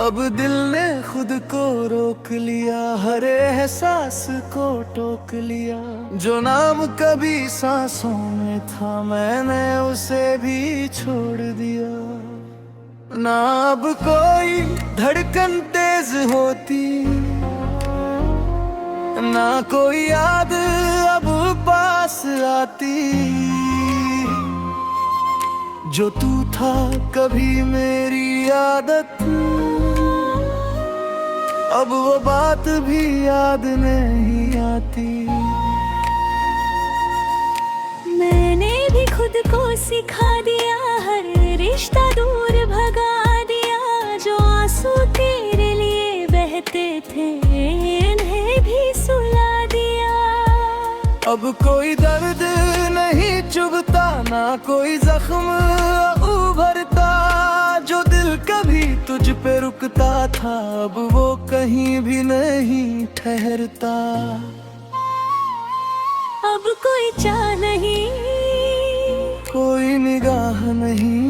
अब दिल ने खुद को रोक लिया, हर एहसास को टोक लिया। जो नाम कभी सांसों में था, मैंने उसे भी छोड़ दिया। ना अब कोई धड़कन तेज होती, ना कोई याद अब पास आती। जो तू था कभी मेरी आदत, अब वो बात भी याद नहीं आती। मैंने भी खुद को सिखा दिया, हर रिश्ता दूर भगा दिया। जो आंसू तेरे लिए बहते थे, इन्हें भी सुला दिया। अब कोई दर्द नहीं चुभता, ना कोई जख्म उभरता। जो दिल कभी तुझ पे रुकता था, अब वो कहीं भी नहीं ठहरता। अब कोई चाह नहीं, कोई निगाह नहीं,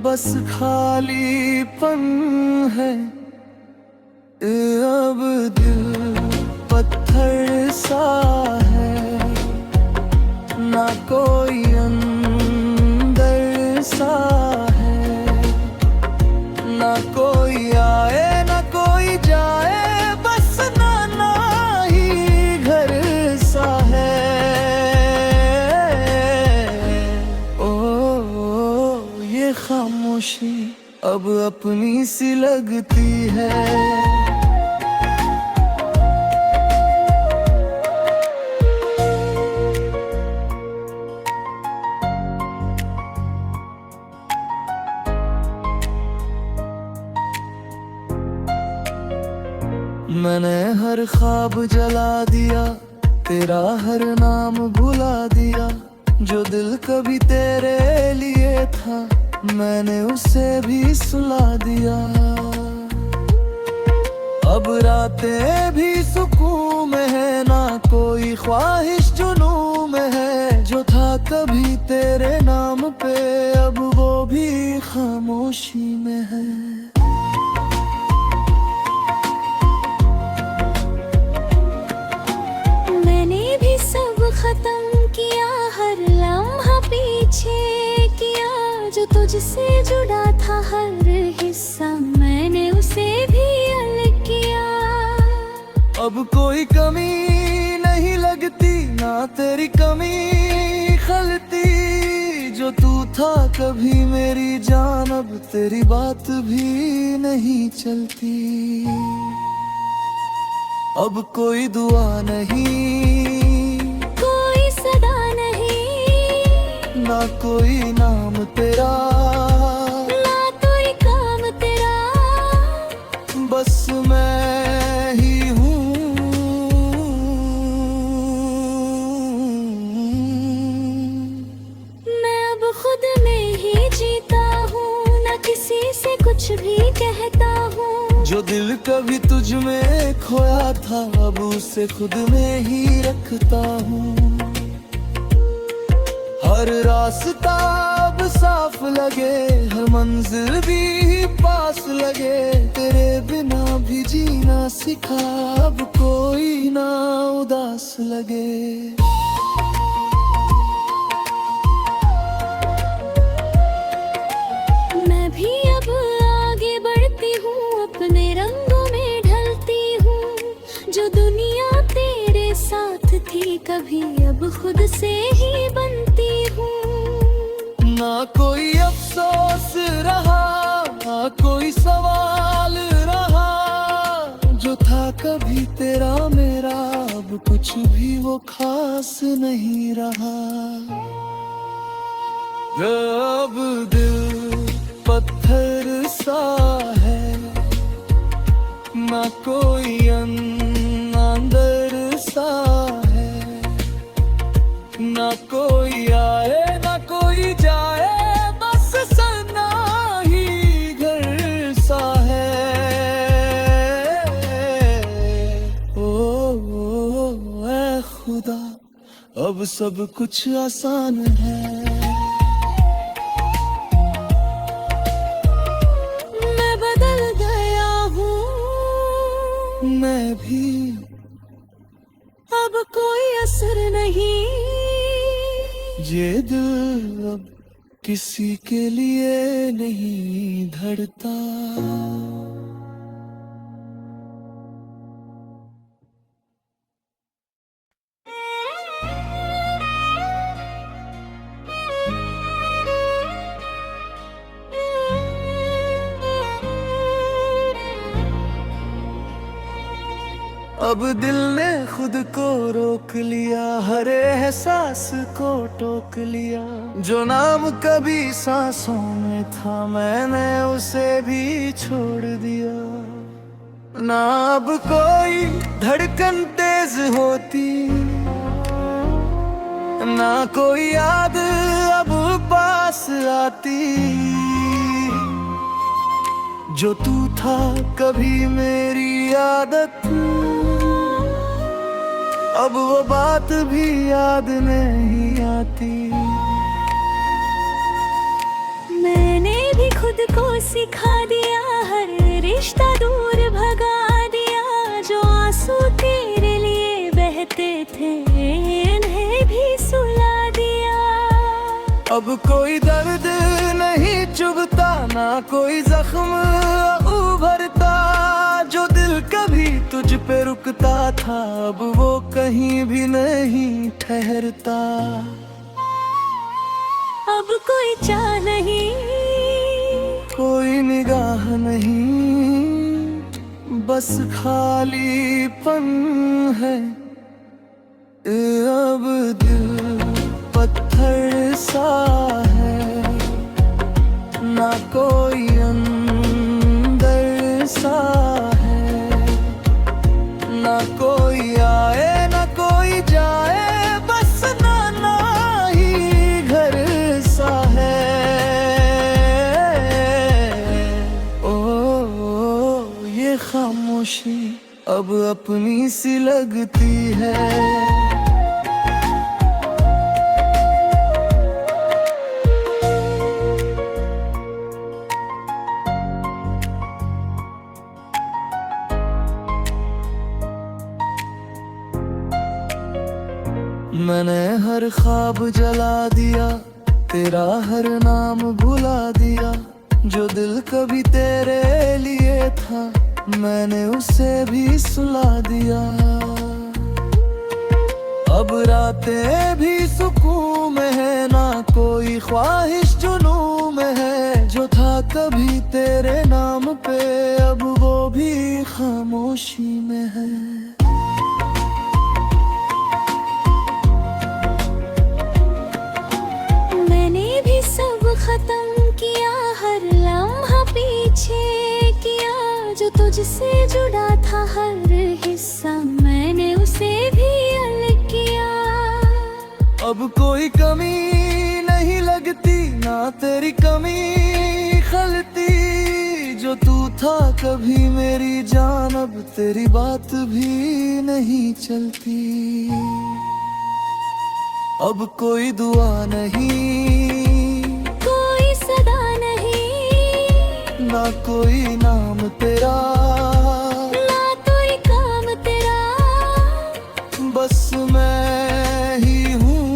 बस खालीपन है। अब दिल पत्थर सा है, ना कोई अंदर सा है। ना कोई आए ना कोई जाए, बस नाना ही घर सा है। ओ ये खामोशी अब अपनी सी लगती है। मैंने हर ख्वाब जला दिया, तेरा हर नाम भुला दिया। जो दिल कभी तेरे लिए था, मैंने उसे भी सुला दिया। अब रातें भी सुकून में है, ना कोई ख्वाहिश जुनून में है। जो था कभी तेरे नाम पे, अब वो भी खामोशी में है। खत्म किया, हर लम्हा पीछे किया। जो तुझसे जुड़ा था हर हिस्सा, मैंने उसे भी अलग किया। अब कोई कमी नहीं लगती, ना तेरी कमी खलती। जो तू था कभी मेरी जान, अब तेरी बात भी नहीं चलती। अब कोई दुआ नहीं, ना कोई नाम तेरा, ना कोई काम तेरा। बस मैं ही हूँ। मैं अब खुद में ही जीता हूँ, ना किसी से कुछ भी कहता हूँ। जो दिल कभी तुझ में खोया था, अब उसे खुद में ही रखता हूँ। हर रास्ता अब साफ लगे, हर मंजिल भी पास लगे। तेरे बिना भी जीना सिखा, अब कोई ना उदास लगे। मैं भी अब आगे बढ़ती हूँ, अपने रंगों में ढलती हूँ। जो दुनिया तेरे साथ थी कभी, अब खुद से ही बनती हूँ। ना कोई अफसोस रहा, ना कोई सवाल रहा। जो था कभी तेरा मेरा, अब कुछ भी वो खास नहीं रहा। अब दिल पत्थर सा है, ना कोई अंदर सा है। ना कोई आए ना कोई जाए, बस सना ही घर सा है। ओ ऐ खुदा, अब सब कुछ आसान है। मैं मैं भी अब कोई असर नहीं, ये दिल अब किसी के लिए नहीं धड़ता। अब दिल ने खुद को रोक लिया, हर एहसास को टोक लिया। जो नाम कभी सांसों में था मैंने उसे भी छोड़ दिया। ना अब कोई धड़कन तेज होती, ना कोई याद अब पास आती। जो तू था कभी मेरी आदत, अब वो बात भी याद नहीं आती। मैंने भी खुद को सिखा दिया, हर रिश्ता दूर भगा दिया। जो आंसू तेरे लिए बहते थे इन्हें भी सुला दिया। अब कोई दर्द नहीं चुभता, ना कोई जख्म उभरता। जो दिल कभी तुझ पे रुकता था अब वो कहीं भी नहीं ठहरता। अब कोई चाह नहीं, कोई निगाह नहीं, बस खालीपन है। अब दिल पत्थर सा है, ना कोई अंदर सा है। ना कोई आए ना कोई जाए, बस नाना ही घर सा है। ओ ये खामोशी अब अपनी सी लगती है। मैंने हर ख्वाब जला दिया, तेरा हर नाम भुला दिया। जो दिल कभी तेरे लिए था मैंने उसे भी सुला दिया। अब रातें भी सुकून में है, ना कोई ख्वाहिश जुनून में है। जो था कभी तेरे नाम पे अब वो भी खामोशी में है। खत्म किया, हर लम्हा पीछे किया। जो तुझसे जुड़ा था हर हिस्सा मैंने उसे भी अलग किया। अब कोई कमी नहीं लगती, ना तेरी कमी खलती। जो तू था कभी मेरी जान अब तेरी बात भी नहीं चलती। अब कोई दुआ नहीं, सदा नहीं, ना कोई नाम तेरा, ना कोई काम तेरा। बस मैं ही हूँ।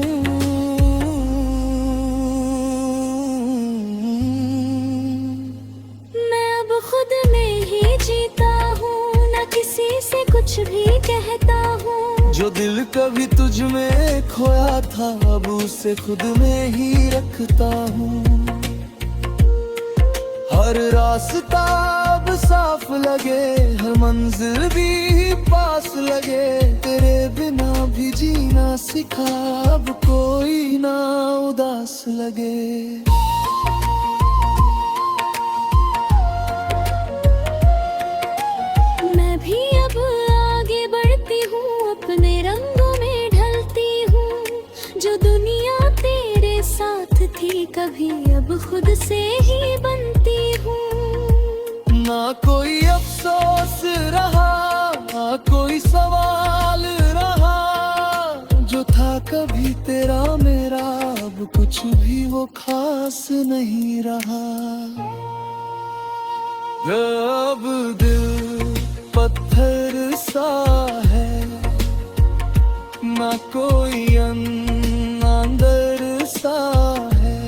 मैं अब खुद में ही जीता हूँ, ना किसी से कुछ भी कहता हूँ। जो दिल कभी तुझ में खोया था अब उसे खुद में ही रखता हूँ। हर रास्ता अब साफ लगे, हर मंजिल भी पास लगे। तेरे बिना भी जीना सिखा अब कोई ना उदास लगे। मैं भी अब आगे बढ़ती हूँ, अपने रंगों में ढलती हूँ। जो दुनिया तेरे साथ थी कभी अब खुद से ही बनती हूँ। ना कोई अफसोस रहा, ना कोई सवाल रहा। जो था कभी तेरा मेरा अब कुछ भी वो खास नहीं रहा। अब दिल पत्थर सा है, ना कोई अंदर सा है,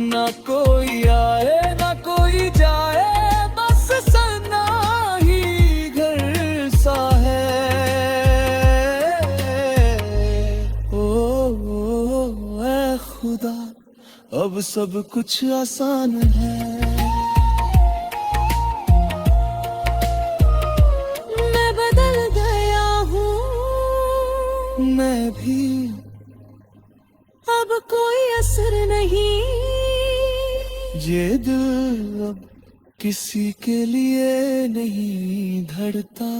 ना कोई आए ना कोई जाए, बस सना ही घर सा है। ओ ऐ खुदा, अब सब कुछ आसान है। मैं बदल गया हूँ, मैं भी, अब कोई असर नहीं। ये दिल अब किसी के लिए नहीं धड़ता।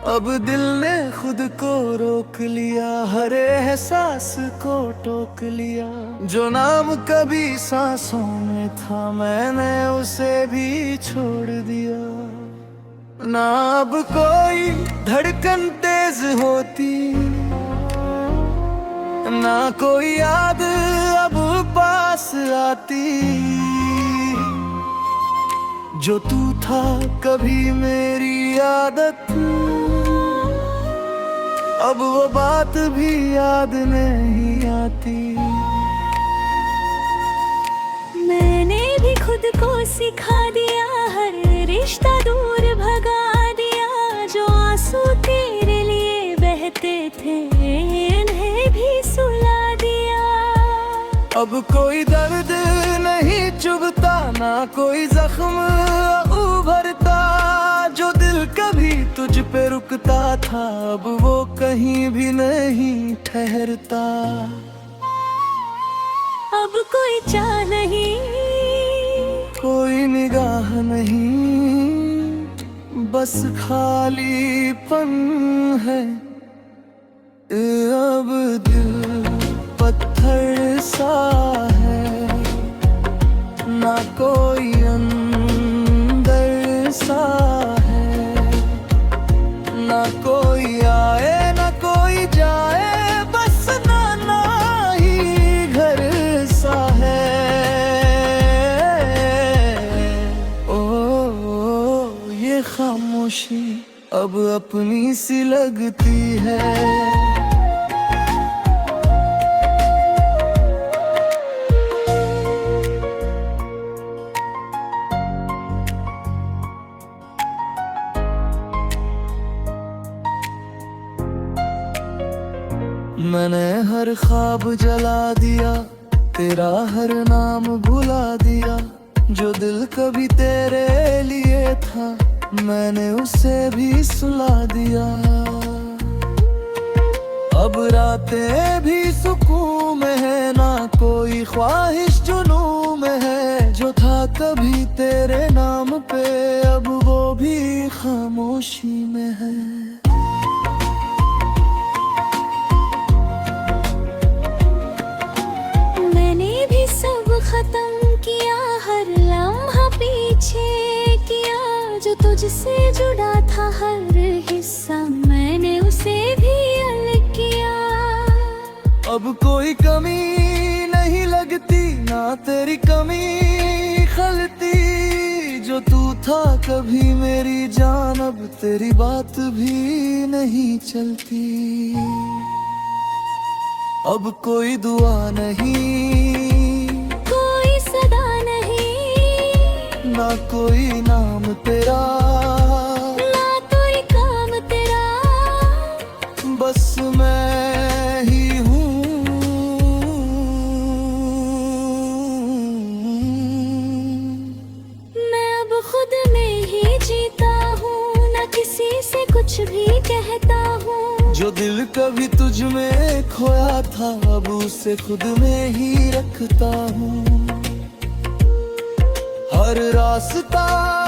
अब दिल ने खुद को रोक लिया, हर एहसास को टोक लिया। जो नाम कभी सांसों में था, मैंने उसे भी छोड़ दिया। ना अब कोई धड़कन तेज होती, ना कोई याद अब पास आती। जो तू था कभी मेरी आदत, अब वो बात भी याद नहीं आती। मैंने भी खुद को सिखा दिया, हर रिश्ता दूर भगा दिया। जो आंसू तेरे लिए बहते थे, इन्हें भी सुला दिया। अब कोई दर्द नहीं चुभता, ना कोई जख्म उभरता। जो दिल कभी तुझ पे रुकता था, अब वो कहीं भी नहीं ठहरता। अब कोई चाह नहीं, कोई निगाह नहीं, बस खालीपन है। अब दिल पत्थर सा है, ना कोई अंदर सा है, ना कोई आए ना कोई जाए, बस नाना ही घर सा है। ओ ये खामोशी अब अपनी सी लगती है। मैंने हर ख्वाब जला दिया, तेरा हर नाम भुला दिया। जो दिल कभी तेरे लिए था, मैंने उसे भी सुला दिया। अब रातें भी सुकून में है, ना कोई ख्वाहिश जुनून में है। जो था कभी तेरे नाम पे, अब वो भी खामोशी में है। खत्म किया, हर लम्हा पीछे किया। जो तुझसे जुड़ा था हर हिस्सा, मैंने उसे भी अलग किया। अब कोई कमी नहीं लगती, ना तेरी कमी खलती। जो तू था कभी मेरी जान, अब तेरी बात भी नहीं चलती। अब कोई दुआ नहीं, सदा नहीं, ना कोई नाम तेरा, ना कोई काम तेरा। बस मैं ही हूँ। मैं अब खुद में ही जीता हूँ, ना किसी से कुछ भी कहता हूँ। जो दिल कभी तुझ में खोया था, अब उसे खुद में ही रखता हूँ। हर रास्ता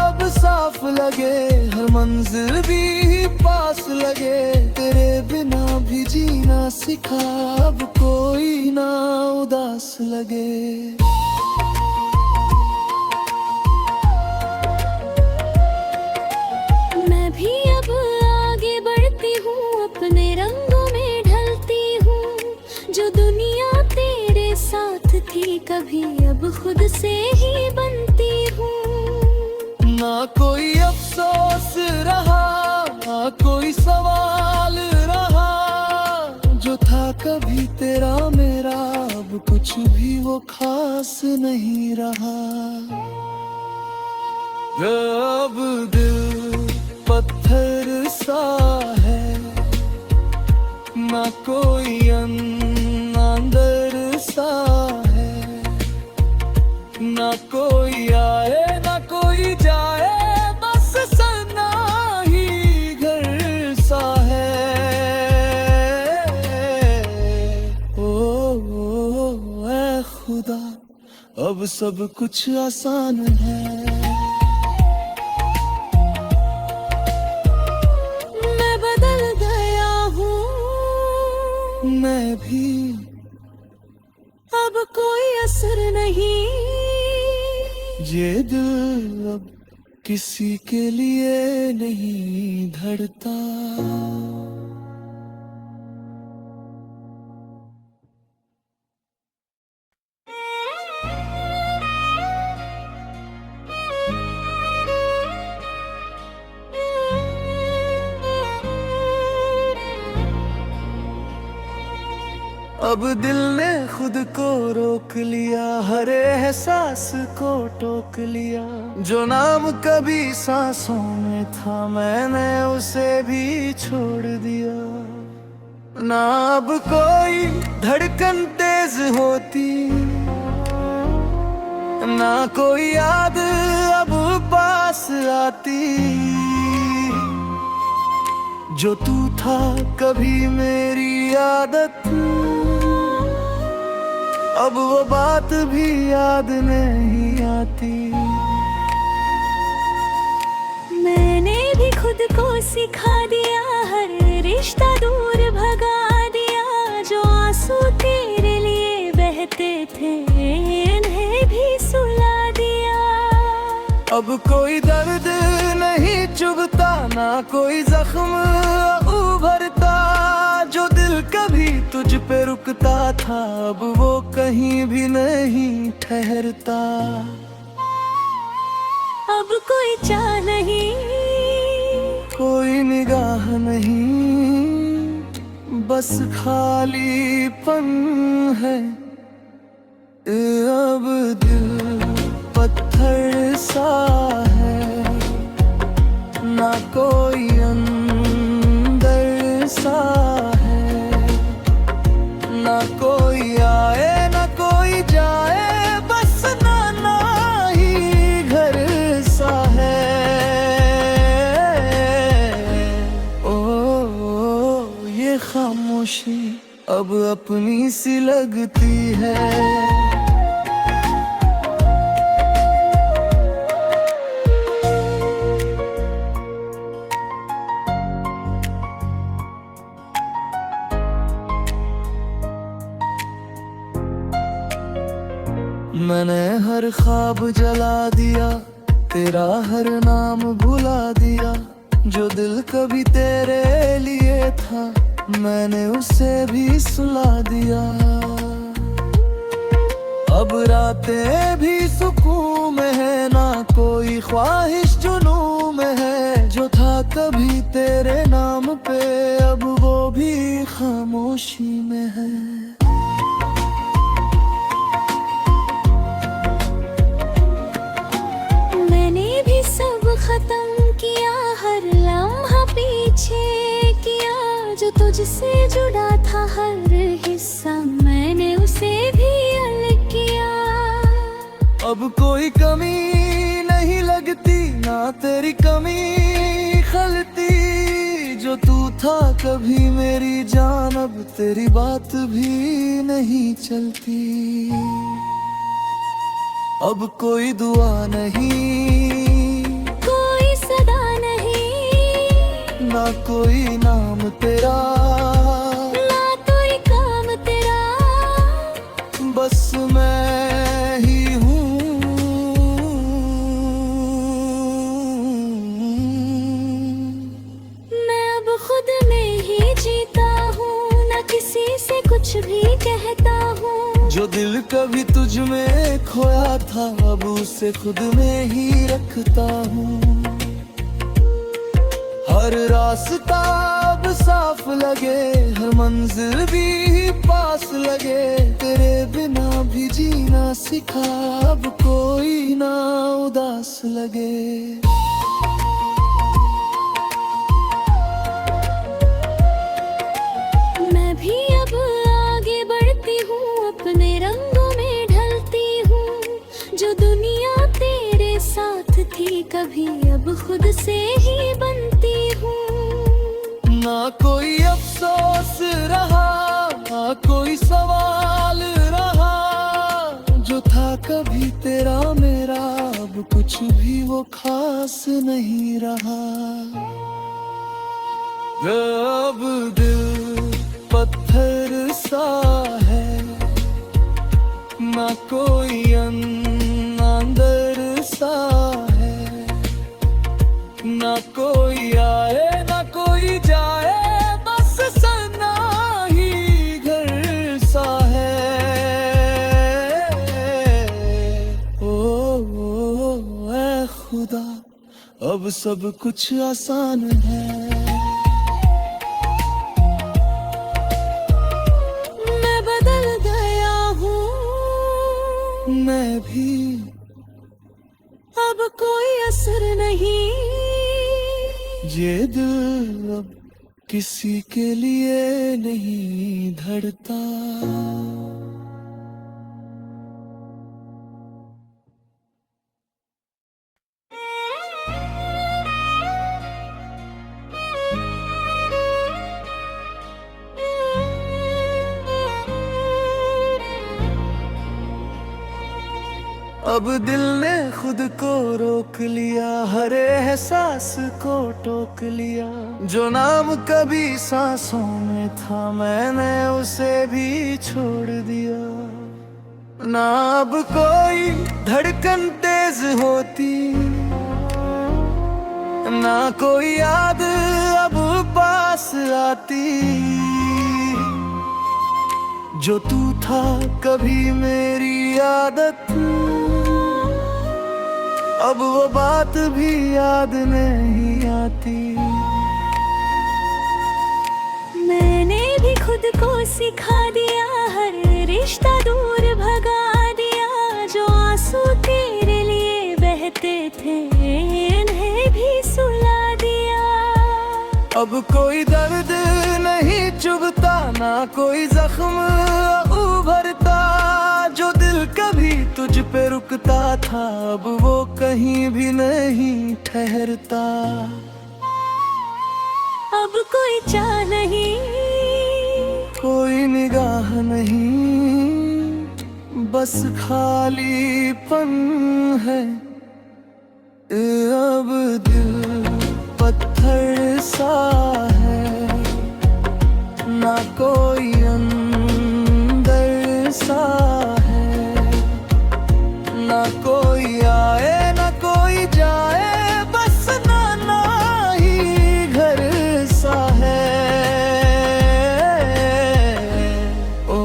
अब साफ लगे, हर मंजिल भी पास लगे। तेरे बिना भी जीना सिखा, अब कोई ना उदास लगे। कुछ भी वो खास नहीं रहा। अब दिल पत्थर सा है, ना कोई अंदर सा है, ना कोई आए ना कोई जाए, बस सना ही घर सा है। ओ ऐ खुदा, अब सब कुछ आसान है। मैं बदल गया हूँ, मैं भी, अब कोई असर नहीं। ये दिल अब किसी के लिए नहीं धड़ता। अब दिल ने खुद को रोक लिया, हर एहसास को टोक लिया। जो नाम कभी सांसों में था, मैंने उसे भी छोड़ दिया। ना अब कोई धड़कन तेज होती, ना कोई याद अब पास आती। जो तू था कभी मेरी आदत, अब वो बात भी याद नहीं आती। मैंने भी खुद को सिखा दिया, हर रिश्ता दूर भगा दिया। जो आंसू तेरे लिए बहते थे, इन्हें भी सुला दिया। अब कोई दर्द नहीं चुभता, ना कोई जख्म उभरता। जो दिल कभी तुझ पे रुकता था, अब वो कहीं भी नहीं ठहरता। अब कोई चाह नहीं, कोई निगाह नहीं, बस खालीपन है। अब दिल पत्थर सा है, ना कोई अंदर सा है, ना कोई आए ना कोई जाए, बस नाना ही घर सा है। ओ ये खामोशी अब अपनी सी लगती है। मैंने हर ख्वाब जला दिया, तेरा हर नाम भुला दिया। जो दिल कभी तेरे लिए था, मैंने उसे भी सुला दिया। अब रातें भी सुकून में है, ना कोई ख्वाहिश जुनून में है। जो था कभी तेरे नाम पे, अब वो भी खामोशी में है। खत्म किया, हर लम्हा पीछे किया। जो तुझसे जुड़ा था हर हिस्सा, मैंने उसे भी अलग किया। अब कोई कमी नहीं लगती, ना तेरी कमी खलती। जो तू था कभी मेरी जान, अब तेरी बात भी नहीं चलती। अब कोई दुआ नहीं, सदा नहीं, ना कोई नाम तेरा, ना कोई काम तेरा। बस मैं ही हूँ। मैं अब खुद में ही जीता हूँ, ना किसी से कुछ भी कहता हूँ। जो दिल कभी तुझ में खोया था, अब उसे खुद में ही रखता हूँ। हर रास्ता अब साफ लगे, हर मंजिल भी पास लगे। तेरे बिना भी जीना सिखा, अब कोई ना उदास लगे। मैं भी अब आगे बढ़ती हूँ, अपने रंगों में ढलती हूँ। जो दुनिया तेरे साथ थी कभी, अब खुद से ही बनती हूँ। ना कोई अफसोस रहा, ना कोई सवाल रहा। जो था कभी तेरा मेरा, अब कुछ भी वो खास नहीं रहा। अब दिल पत्थर सा है, ना कोई अंदर सा है। ना कोई आए ना कोई जाए, बस सना ही घर सा है। ओ ऐ खुदा, अब सब कुछ आसान है। मैं बदल गया हूँ, मैं भी, अब कोई असर नहीं। ये दिल अब किसी के लिए नहीं धड़ता। अब दिल ने खुद को रोक लिया, हर एहसास को टोक लिया। जो नाम कभी सांसों में था, मैंने उसे भी छोड़ दिया। ना अब कोई धड़कन तेज होती, ना कोई याद अब पास आती। जो तू था कभी मेरी आदत, अब वो बात भी याद नहीं आती। मैंने भी खुद को सिखा दिया, हर रिश्ता दूर भगा दिया। जो आंसू तेरे लिए बहते थे, इन्हें भी सुला दिया। अब कोई दर्द नहीं चुभता, ना कोई जख्म उभरता। जो दिल कभी तुझ पे रुकता था, अब वो कहीं भी नहीं ठहरता। अब कोई चाह नहीं, कोई निगाह नहीं, बस खालीपन है। अब दिल पत्थर सा है, ना कोई अंदर सा है। ना कोई आए ना कोई जाए, बस नाना ही घर सा है। ओ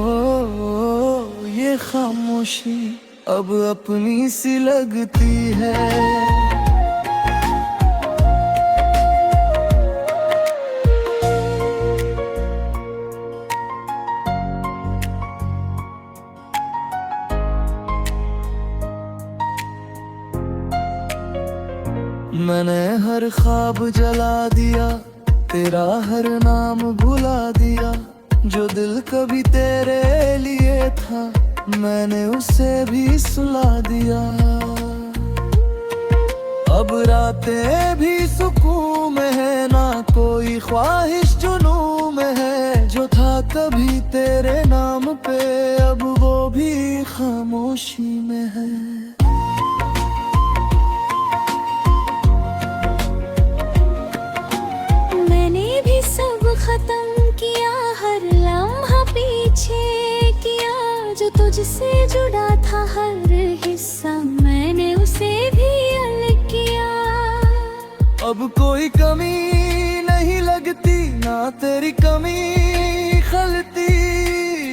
ये खामोशी अब अपनी सी लगती है। मैंने हर ख्वाब जला दिया, तेरा हर नाम भुला दिया। जो दिल कभी तेरे लिए था, मैंने उसे भी सुला दिया। अब रातें भी सुकून में है, ना कोई ख्वाहिश जुनून में है। जो था कभी तेरे नाम पे, अब वो भी खामोशी में है। खत्म किया, हर लम्हा पीछे किया। जो तुझसे जुड़ा था हर हिस्सा, मैंने उसे भी अलग किया। अब कोई कमी नहीं लगती, ना तेरी कमी खलती।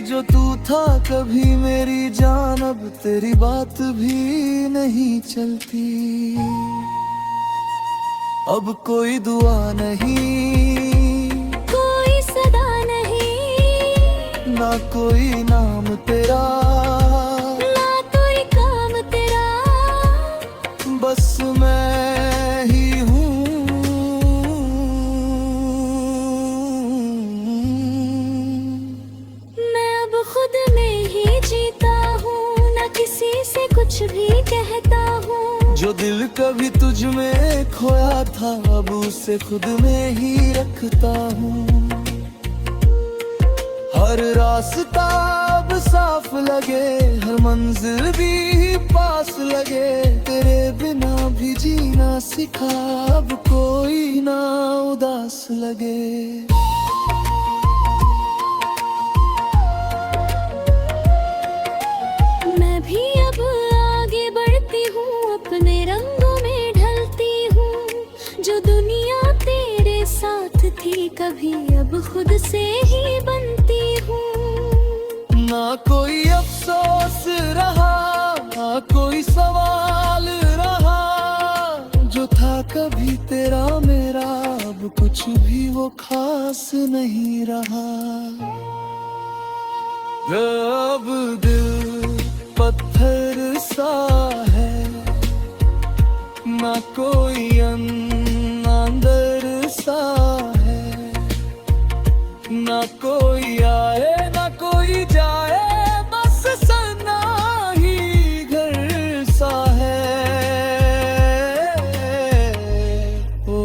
जो तू था कभी मेरी जान, अब तेरी बात भी नहीं चलती। अब कोई दुआ नहीं, ना कोई नाम तेरा, ना कोई काम तेरा, बस मैं ही हूँ। मैं अब खुद में ही जीता हूँ, ना किसी से कुछ भी कहता हूँ। जो दिल कभी तुझ में खोया था, अब उसे खुद में ही रखता हूँ। हर रास्ता अब साफ लगे, हर मंजिल भी पास लगे, तेरे बिना भी जीना सिखा, अब कोई ना उदास लगे। मैं भी अब आगे बढ़ती हूँ, अपने रंगों में ढलती हूँ। जो दुनिया तेरे साथ थी कभी, अब खुद से ही बनती हूँ। ना कोई अफसोस रहा, ना कोई सवाल रहा, जो था कभी तेरा मेरा, अब कुछ भी वो खास नहीं रहा। अब दिल पत्थर सा है, ना कोई अंदर सा है, ना कोई आए ना कोई जाए, बस सना ही घर सा है। ओ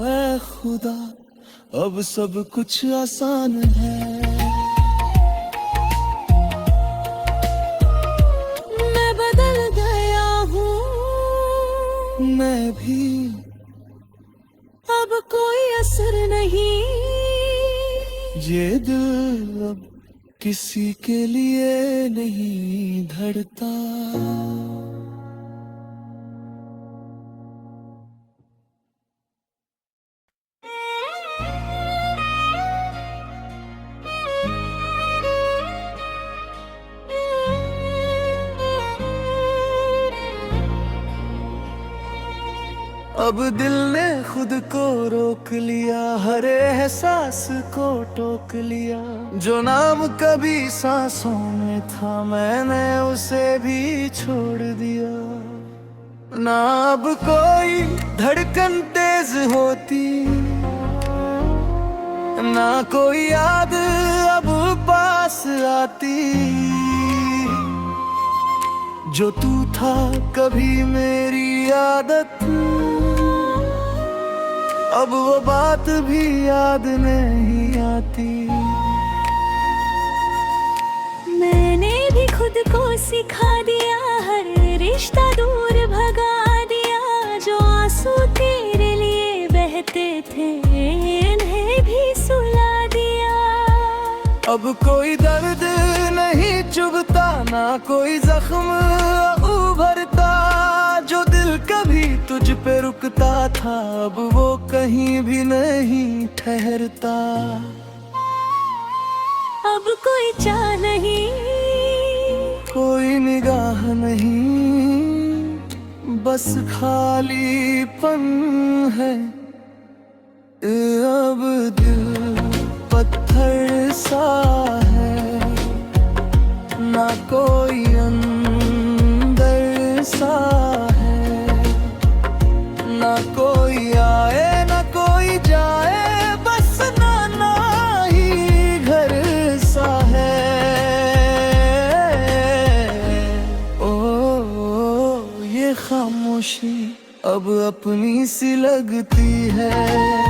ऐ खुदा, अब सब कुछ आसान है। मैं बदल गया हूँ, मैं भी, अब कोई असर नहीं। ये दिल अब किसी के लिए नहीं धड़ता। अब दिल ने खुद को रोक लिया, हर एहसास को टोक लिया। जो नाम कभी सांसों में था, मैंने उसे भी छोड़ दिया। ना अब कोई धड़कन तेज होती, ना कोई याद अब पास आती। जो तू था कभी मेरी आदत, अब वो बात भी याद नहीं आती। मैंने भी खुद को सिखा दिया, हर रिश्ता दूर भगा दिया। जो आंसू तेरे लिए बहते थे, इन्हें भी सुला दिया। अब कोई दर्द नहीं चुभता, ना कोई जख्म उभरता। जो दिल कभी तुझ पे रुकता था, अब वो कहीं भी नहीं ठहरता। अब कोई चाह नहीं, कोई निगाह नहीं, बस खालीपन है। अब दिल पत्थर सा है, ना कोई अंदर सा है, ना कोई आए ना कोई जाए, बस नाना ही घर सा है। ओ ये खामोशी अब अपनी सी लगती है।